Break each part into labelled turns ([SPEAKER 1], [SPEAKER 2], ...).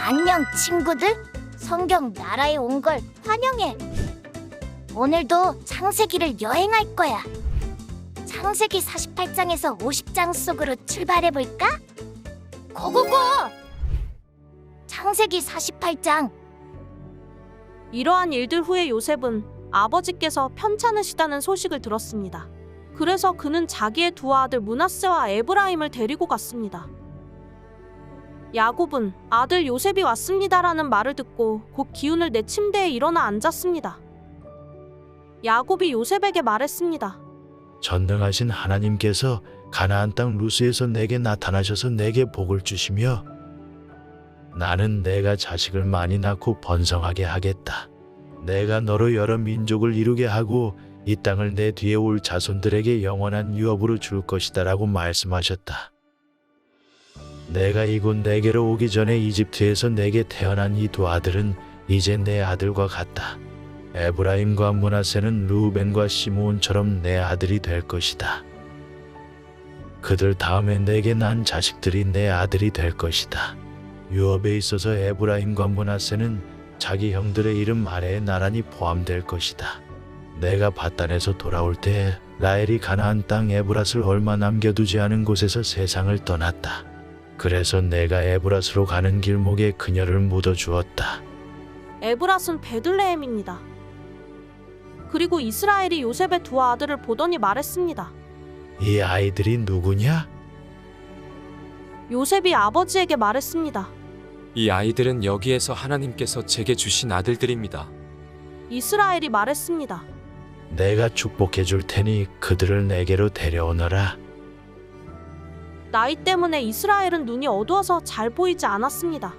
[SPEAKER 1] 안녕 친구들. 성경 나라에 온 걸 환영해. 오늘도 창세기를 여행할 거야. 창세기 48장에서 50장 속으로 출발해볼까? 고고고! 창세기 48장.
[SPEAKER 2] 이러한 일들 후에 요셉은 아버지께서 편찮으시다는 소식을 들었습니다. 그래서 그는 자기의 두 아들 므낫세와 에브라임을 데리고 갔습니다. 야곱은 아들 요셉이 왔습니다라는 말을 듣고 곧 기운을 내 침대에 일어나 앉았습니다. 야곱이 요셉에게 말했습니다.
[SPEAKER 3] 전능하신 하나님께서 가나안 땅 루스에서 내게 나타나셔서 내게 복을 주시며 나는 내가 자식을 많이 낳고 번성하게 하겠다. 내가 너로 여러 민족을 이루게 하고 이 땅을 내 뒤에 올 자손들에게 영원한 유업으로 줄 것이다 라고 말씀하셨다. 내가 이곳 내게로 오기 전에 이집트에서 내게 태어난 이 두 아들은 이제 내 아들과 같다. 에브라임과 므낫세는 르우벤과 시므온처럼 내 아들이 될 것이다. 그들 다음에 내게 난 자식들이 내 아들이 될 것이다. 유업에 있어서 에브라임과 므낫세는 자기 형들의 이름 아래에 나란히 포함될 것이다. 내가 밧단에서 돌아올 때 라헬이 가나안 땅 에브랏을 얼마 남겨두지 않은 곳에서 세상을 떠났다. 그래서 내가 에브랏으로 가는 길목에 그녀를 묻어주었다.
[SPEAKER 2] 에브랏은 베들레헴입니다. 그리고 이스라엘이 요셉의 두 아들을 보더니 말했습니다.
[SPEAKER 3] 이 아이들이 누구냐?
[SPEAKER 2] 요셉이 아버지에게 말했습니다.
[SPEAKER 4] 이 아이들은 여기에서 하나님께서 제게 주신 아들들입니다.
[SPEAKER 2] 이스라엘이 말했습니다.
[SPEAKER 3] 내가 축복해 줄 테니 그들을 내게로 데려오너라.
[SPEAKER 2] 나이 때문에 이스라엘은 눈이 어두워서 잘 보이지 않았습니다.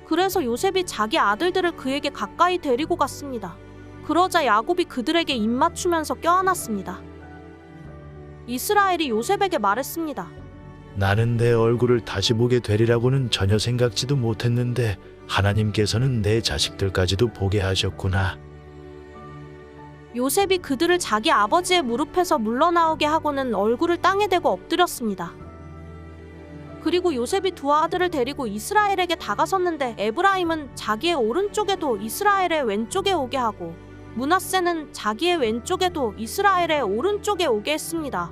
[SPEAKER 2] 그래서 요셉이 자기 아들들을 그에게 가까이 데리고 갔습니다. 그러자 야곱이 그들에게 입 맞추면서 껴안았습니다. 이스라엘이 요셉에게 말했습니다.
[SPEAKER 3] 나는 내 얼굴을 다시 보게 되리라고는 전혀 생각지도 못했는데 하나님께서는 내 자식들까지도 보게 하셨구나.
[SPEAKER 2] 요셉이 그들을 자기 아버지의 무릎에서 물러나오게 하고는 얼굴을 땅에 대고 엎드렸습니다. 그리고 요셉이 두 아들을 데리고 이스라엘에게 다가섰는데 에브라임은 자기의 오른쪽에도 이스라엘의 왼쪽에 오게 하고 므낫세는 자기의 왼쪽에도 이스라엘의 오른쪽에 오게 했습니다.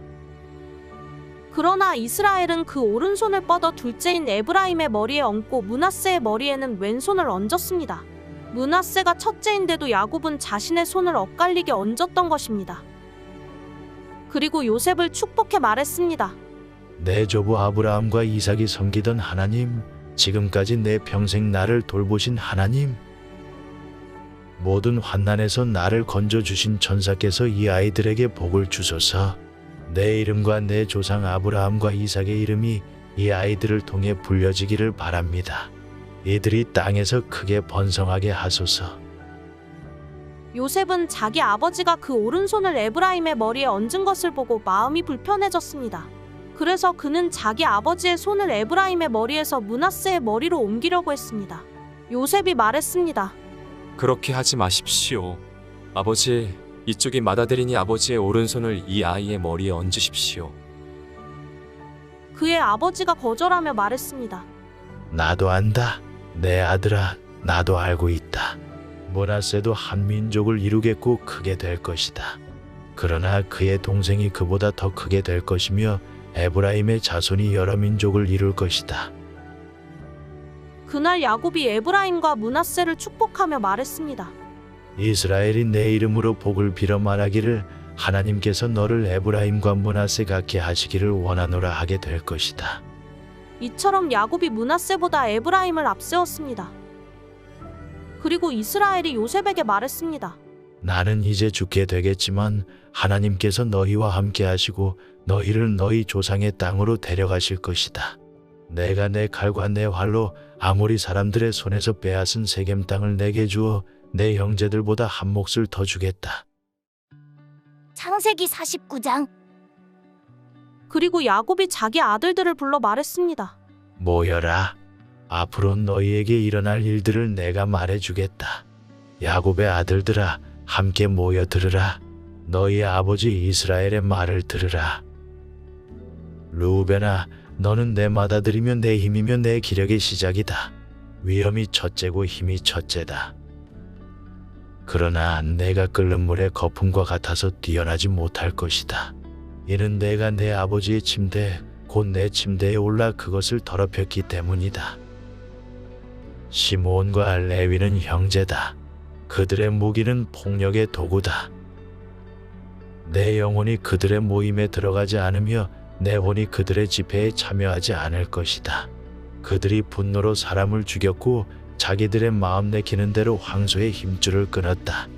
[SPEAKER 2] 그러나 이스라엘은 그 오른손을 뻗어 둘째인 에브라임의 머리에 얹고 므낫세의 머리에는 왼손을 얹었습니다. 므낫세가 첫째인데도 야곱은 자신의 손을 엇갈리게 얹었던 것입니다. 그리고 요셉을 축복해 말했습니다.
[SPEAKER 3] 내 조부 아브라함과 이삭이 섬기던 하나님, 지금까지 내 평생 나를 돌보신 하나님, 모든 환난에서 나를 건져주신 천사께서 이 아이들에게 복을 주소서. 내 이름과 내 조상 아브라함과 이삭의 이름이 이 아이들을 통해 불려지기를 바랍니다. 이들이 땅에서 크게 번성하게 하소서.
[SPEAKER 2] 요셉은 자기 아버지가 그 오른손을 에브라임의 머리에 얹은 것을 보고 마음이 불편해졌습니다. 그래서 그는 자기 아버지의 손을 에브라임의 머리에서 므낫세의 머리로 옮기려고 했습니다. 요셉이 말했습니다.
[SPEAKER 4] 그렇게 하지 마십시오. 아버지, 이쪽이 맏아들이니 아버지의 오른손을 이 아이의 머리에 얹으십시오.
[SPEAKER 2] 그의 아버지가 거절하며 말했습니다.
[SPEAKER 3] 나도 안다. 내 아들아, 나도 알고 있다. 므낫세도 한 민족을 이루겠고 크게 될 것이다. 그러나 그의 동생이 그보다 더 크게 될 것이며 에브라임의 자손이 여러 민족을 이룰 것이다.
[SPEAKER 2] 그날 야곱이 에브라임과 므낫세를 축복하며 말했습니다.
[SPEAKER 3] 이스라엘이 내 이름으로 복을 빌어 말하기를 하나님께서 너를 에브라임과 므낫세 같게 하시기를 원하노라 하게 될 것이다.
[SPEAKER 2] 이처럼 야곱이 므낫세보다 에브라임을 앞세웠습니다. 그리고 이스라엘이 요셉에게 말했습니다.
[SPEAKER 3] 나는 이제 죽게 되겠지만 하나님께서 너희와 함께 하시고 너희를 너희 조상의 땅으로 데려가실 것이다. 내가 내 칼과 내 활로 아모리 사람들의 손에서 빼앗은 세겜 땅을 내게 주어 내 형제들보다 한 몫을 더 주겠다.
[SPEAKER 1] 창세기 49장.
[SPEAKER 2] 그리고 야곱이 자기 아들들을 불러 말했습니다.
[SPEAKER 3] 모여라. 앞으로 너희에게 일어날 일들을 내가 말해주겠다. 야곱의 아들들아, 함께 모여 들으라. 너희 아버지 이스라엘의 말을 들으라. 르우벤아, 너는 내 맏아들이며 내 힘이며 내 기력의 시작이다. 위험이 첫째고 힘이 첫째다. 그러나 내가 끓는 물에 거품과 같아서 뛰어나지 못할 것이다. 이는 내가 내 아버지의 침대 곧 내 침대에 올라 그것을 더럽혔기 때문이다. 시므온과 레위는 형제다. 그들의 무기는 폭력의 도구다. 내 영혼이 그들의 모임에 들어가지 않으며 내 혼이 그들의 집회에 참여하지 않을 것이다. 그들이 분노로 사람을 죽였고 자기들의 마음 내키는 대로 황소의 힘줄을 끊었다.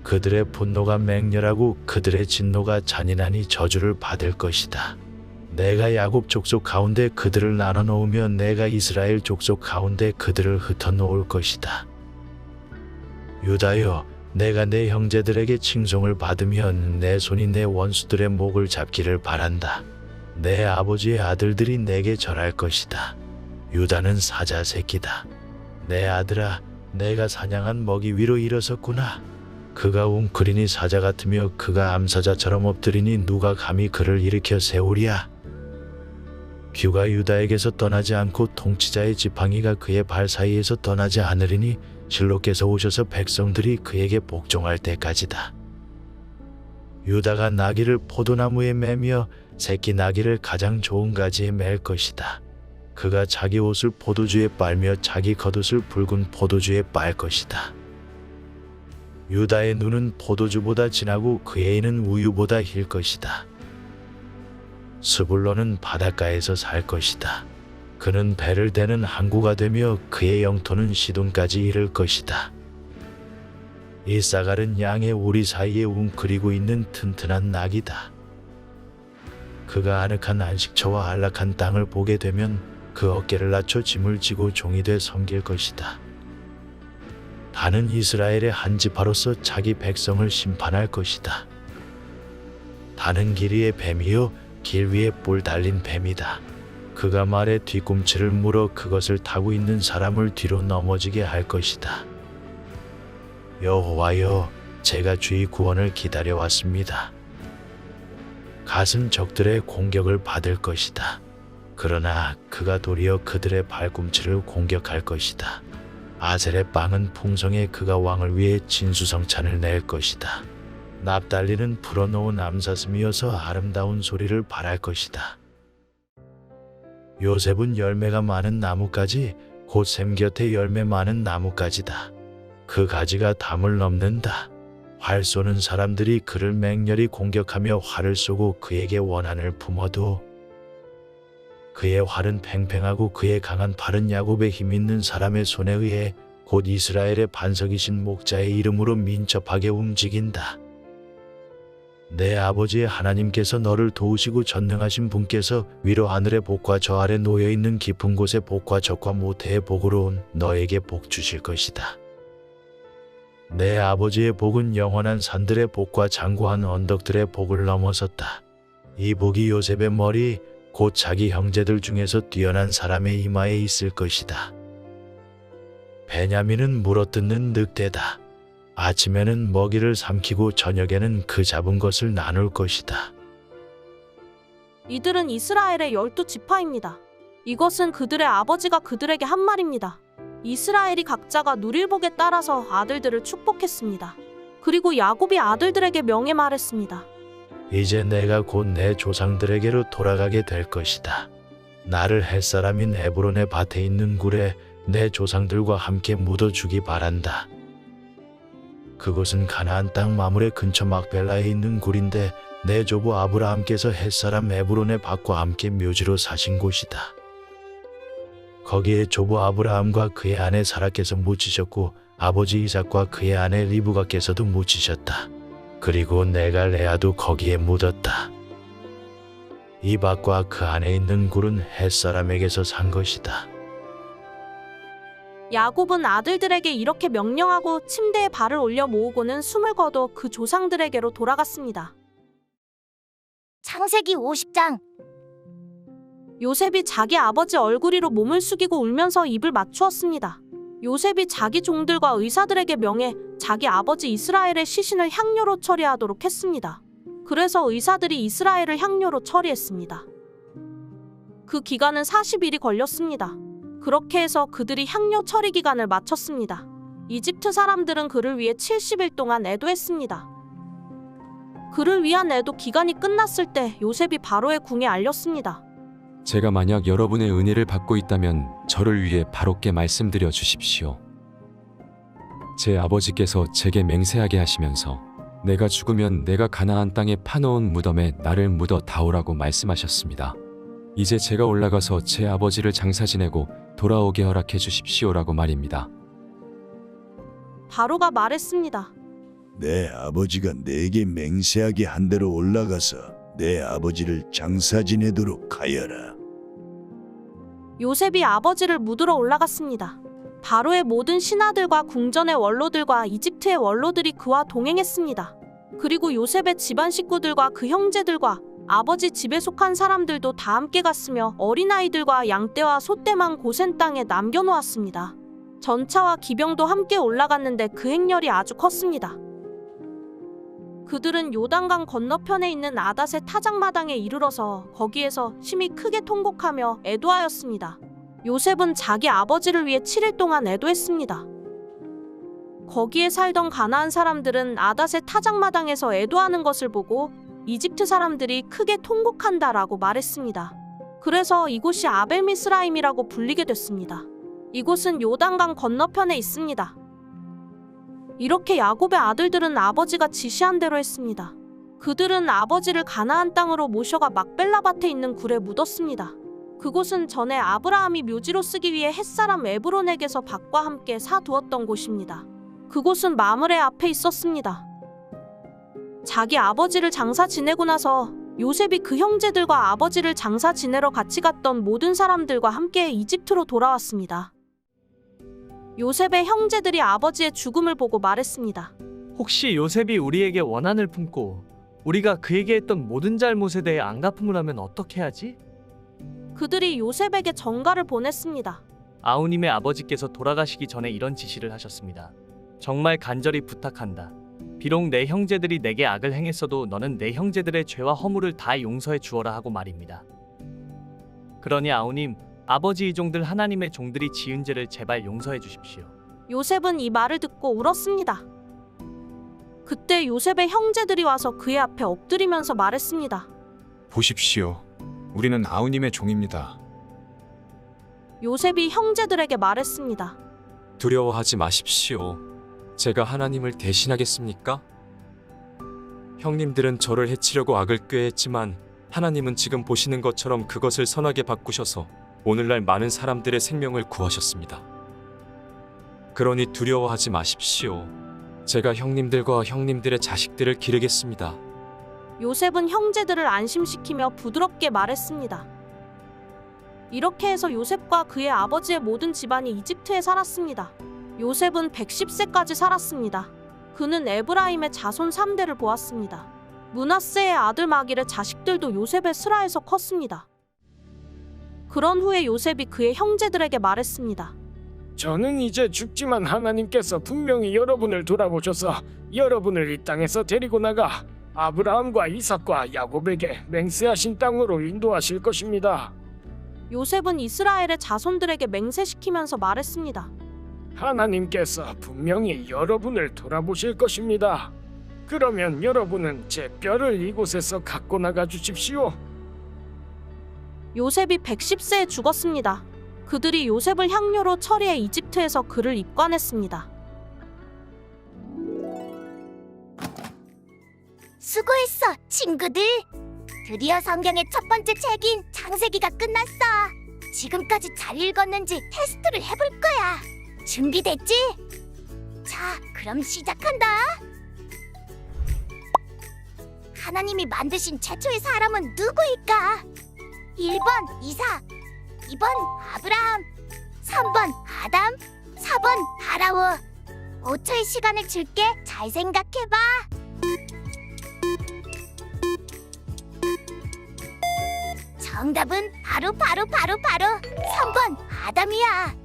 [SPEAKER 3] 그들의 분노가 맹렬하고 그들의 진노가 잔인하니 저주를 받을 것이다. 내가 야곱 족속 가운데 그들을 나눠 놓으며 내가 이스라엘 족속 가운데 그들을 흩어 놓을 것이다. 유다여, 내가 내 형제들에게 칭송을 받으면 내 손이 내 원수들의 목을 잡기를 바란다. 내 아버지의 아들들이 내게 절할 것이다. 유다는 사자 새끼다. 내 아들아, 내가 사냥한 먹이 위로 일어섰구나. 그가 웅크리니 사자 같으며 그가 암사자처럼 엎드리니 누가 감히 그를 일으켜 세우랴. 규가 유다에게서 떠나지 않고 통치자의 지팡이가 그의 발 사이에서 떠나지 않으리니 실로께서 오셔서 백성들이 그에게 복종할 때까지다. 유다가 나귀를 포도나무에 매며 새끼 나귀를 가장 좋은 가지에 맬 것이다. 그가 자기 옷을 포도주에 빨며 자기 겉옷을 붉은 포도주에 빨 것이다. 유다의 눈은 포도주보다 진하고 그의 이는 우유보다 힐 것이다. 스불론은 바닷가에서 살 것이다. 그는 배를 대는 항구가 되며 그의 영토는 시돈까지 이를 것이다. 이사갈은 양의 우리 사이에 웅크리고 있는 튼튼한 낙이다. 그가 아늑한 안식처와 안락한 땅을 보게 되면 그 어깨를 낮춰 짐을 지고 종이 돼 섬길 것이다. 다는 이스라엘의 한 지파로서 자기 백성을 심판할 것이다. 다는 길 위의 뱀이요 길 위에 뿔 달린 뱀이다. 그가 말의 뒤꿈치를 물어 그것을 타고 있는 사람을 뒤로 넘어지게 할 것이다. 여호와여, 제가 주의 구원을 기다려왔습니다. 갓은 적들의 공격을 받을 것이다. 그러나 그가 도리어 그들의 발꿈치를 공격할 것이다. 아셀의 빵은 풍성해 그가 왕을 위해 진수성찬을 낼 것이다. 납달리는 풀어놓은 암사슴이어서 아름다운 소리를 발할 것이다. 요셉은 열매가 많은 나뭇가지 곧 샘 곁에 열매 많은 나뭇가지다. 그 가지가 담을 넘는다. 활 쏘는 사람들이 그를 맹렬히 공격하며 활을 쏘고 그에게 원한을 품어도 그의 활은 팽팽하고 그의 강한 팔은 야곱의 힘있는 사람의 손에 의해 곧 이스라엘의 반석이신 목자의 이름으로 민첩하게 움직인다. 내 아버지의 하나님께서 너를 도우시고 전능하신 분께서 위로 하늘의 복과 저 아래 놓여있는 깊은 곳의 복과 적과 모태의 복으로 온 너에게 복 주실 것이다. 내 아버지의 복은 영원한 산들의 복과 장구한 언덕들의 복을 넘어섰다. 이 복이 요셉의 머리 곧 자기 형제들 중에서 뛰어난 사람의 이마에 있을 것이다. 베냐민은 물어뜯는 늑대다. 아침에는 먹이를 삼키고 저녁에는 그 잡은 것을 나눌 것이다.
[SPEAKER 2] 이들은 이스라엘의 12지파입니다. 이것은 그들의 아버지가 그들에게 한 말입니다. 이스라엘이 각자가 누릴 복에 따라서 아들들을 축복했습니다. 그리고 야곱이 아들들에게 명예 말했습니다.
[SPEAKER 3] 이제 내가 곧 내 조상들에게로 돌아가게 될 것이다. 나를 햇사람인 에브론의 밭에 있는 굴에 내 조상들과 함께 묻어주기 바란다. 그곳은 가나안 땅 마므레 근처 막벨라에 있는 굴인데 내 조부 아브라함께서 햇사람 에브론의 밭과 함께 묘지로 사신 곳이다. 거기에 조부 아브라함과 그의 아내 사라께서 묻히셨고 아버지 이삭과 그의 아내 리브가께서도 묻히셨다. 그리고 내가 레아도 거기에 묻었다. 이 밭과 그 안에 있는 굴은 햇사람에게서 산 것이다.
[SPEAKER 2] 야곱은 아들들에게 이렇게 명령하고 침대에 발을 올려 모으고는 숨을 거둬 그 조상들에게로 돌아갔습니다.
[SPEAKER 1] 창세기 50장.
[SPEAKER 2] 요셉이 자기 아버지 얼굴 위로 몸을 숙이고 울면서 입을 맞추었습니다. 요셉이 자기 종들과 의사들에게 명해 자기 아버지 이스라엘의 시신을 향료로 처리하도록 했습니다. 그래서 의사들이 이스라엘을 향료로 처리했습니다. 그 기간은 40일이 걸렸습니다. 그렇게 해서 그들이 향료 처리 기간을 마쳤습니다. 이집트 사람들은 그를 위해 70일 동안 애도했습니다. 그를 위한 애도 기간이 끝났을 때 요셉이 바로의 궁에 알렸습니다.
[SPEAKER 4] 제가 만약 여러분의 은혜를 받고 있다면 저를 위해 바로께 말씀드려 주십시오. 제 아버지께서 제게 맹세하게 하시면서 내가 죽으면 내가 가나안 땅에 파놓은 무덤에 나를 묻어 다오라고 말씀하셨습니다. 이제 제가 올라가서 제 아버지를 장사 지내고 돌아오게 허락해 주십시오라고 말입니다.
[SPEAKER 2] 바로가 말했습니다.
[SPEAKER 5] 내 아버지가 내게 맹세하게 한 대로 올라가서 내 아버지를 장사 지내도록 하여라.
[SPEAKER 2] 요셉이 아버지를 묻으러 올라갔습니다. 바로의 모든 신하들과 궁전의 원로들과 이집트의 원로들이 그와 동행했습니다. 그리고 요셉의 집안 식구들과 그 형제들과 아버지 집에 속한 사람들도 다 함께 갔으며 어린아이들과 양떼와 소떼만 고센 땅에 남겨놓았습니다. 전차와 기병도 함께 올라갔는데 그 행렬이 아주 컸습니다. 그들은 요단강 건너편에 있는 아닷의 타작마당에 이르러서 거기에서 심히 크게 통곡하며 애도하였습니다. 요셉은 자기 아버지를 위해 7일 동안 애도했습니다. 거기에 살던 가나안 사람들은 아닷의 타작마당에서 애도하는 것을 보고 이집트 사람들이 크게 통곡한다라고 말했습니다. 그래서 이곳이 아벨미스라임이라고 불리게 됐습니다. 이곳은 요단강 건너편에 있습니다. 이렇게 야곱의 아들들은 아버지가 지시한 대로 했습니다. 그들은 아버지를 가나안 땅으로 모셔가 막벨라밭에 있는 굴에 묻었습니다. 그곳은 전에 아브라함이 묘지로 쓰기 위해 햇사람 에브론에게서 밭과 함께 사두었던 곳입니다. 그곳은 마므레 앞에 있었습니다. 자기 아버지를 장사 지내고 나서 요셉이 그 형제들과 아버지를 장사 지내러 같이 갔던 모든 사람들과 함께 이집트로 돌아왔습니다. 요셉의 형제들이 아버지의 죽음을 보고 말했습니다.
[SPEAKER 6] 혹시 요셉이 우리에게 원한을 품고 우리가 그에게 했던 모든 잘못에 대해 안갚음을 하면 어떻게 하지?
[SPEAKER 2] 그들이 요셉에게 전가를 보냈습니다.
[SPEAKER 6] 아우님의 아버지께서 돌아가시기 전에 이런 지시를 하셨습니다. 정말 간절히 부탁한다. 비록 내 형제들이 내게 악을 행했어도 너는 내 형제들의 죄와 허물을 다 용서해 주어라 하고 말입니다. 그러니 아우님, 아버지 이 종들 하나님의 종들이 지은 죄를 제발 용서해 주십시오.
[SPEAKER 2] 요셉은 이 말을 듣고 울었습니다. 그때 요셉의 형제들이 와서 그의 앞에 엎드리면서 말했습니다.
[SPEAKER 7] 보십시오. 우리는 아우님의 종입니다.
[SPEAKER 2] 요셉이 형제들에게 말했습니다.
[SPEAKER 4] 두려워하지 마십시오. 제가 하나님을 대신하겠습니까? 형님들은 저를 해치려고 악을 꾀했지만 하나님은 지금 보시는 것처럼 그것을 선하게 바꾸셔서 오늘날 많은 사람들의 생명을 구하셨습니다. 그러니 두려워하지 마십시오. 제가 형님들과 형님들의 자식들을 기르겠습니다.
[SPEAKER 2] 요셉은 형제들을 안심시키며 부드럽게 말했습니다. 이렇게 해서 요셉과 그의 아버지의 모든 집안이 이집트에 살았습니다. 요셉은 110세까지 살았습니다. 그는 에브라임의 자손 3대를 보았습니다. 므낫세의 아들 마길의 자식들도 요셉의 슬하에서 컸습니다. 그런 후에 요셉이 그의 형제들에게 말했습니다.
[SPEAKER 8] 저는 이제 죽지만 하나님께서 분명히 여러분을 돌아보셔서 여러분을 이 땅에서 데리고 나가 아브라함과 이삭과 야곱에게 맹세하신 땅으로 인도하실 것입니다.
[SPEAKER 2] 요셉은 이스라엘의 자손들에게 맹세시키면서 말했습니다.
[SPEAKER 8] 하나님께서 분명히 여러분을 돌아보실 것입니다. 그러면 여러분은 제 뼈를 이곳에서 갖고 나가 주십시오.
[SPEAKER 2] 요셉이 110세에 죽었습니다. 그들이 요셉을 향료로 처리해 이집트에서 그를 입관했습니다.
[SPEAKER 1] 수고했어, 친구들. 드디어 성경의 첫 번째 책인 창세기가 끝났어. 지금까지 잘 읽었는지 테스트를 해볼 거야. 준비됐지? 자, 그럼 시작한다. 하나님이 만드신 최초의 사람은 누구일까? 1번 이삭, 2번 아브라함, 3번 아담, 4번 바라오. 5초의 시간을 줄게. 잘 생각해봐. 정답은 바로 3번 아담이야.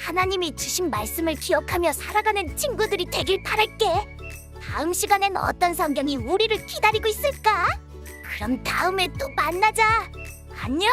[SPEAKER 1] 하나님이 주신 말씀을 기억하며 살아가는 친구들이 되길 바랄게. 다음 시간엔 어떤 성경이 우리를 기다리고 있을까? 그럼 다음에 또 만나자. 안녕.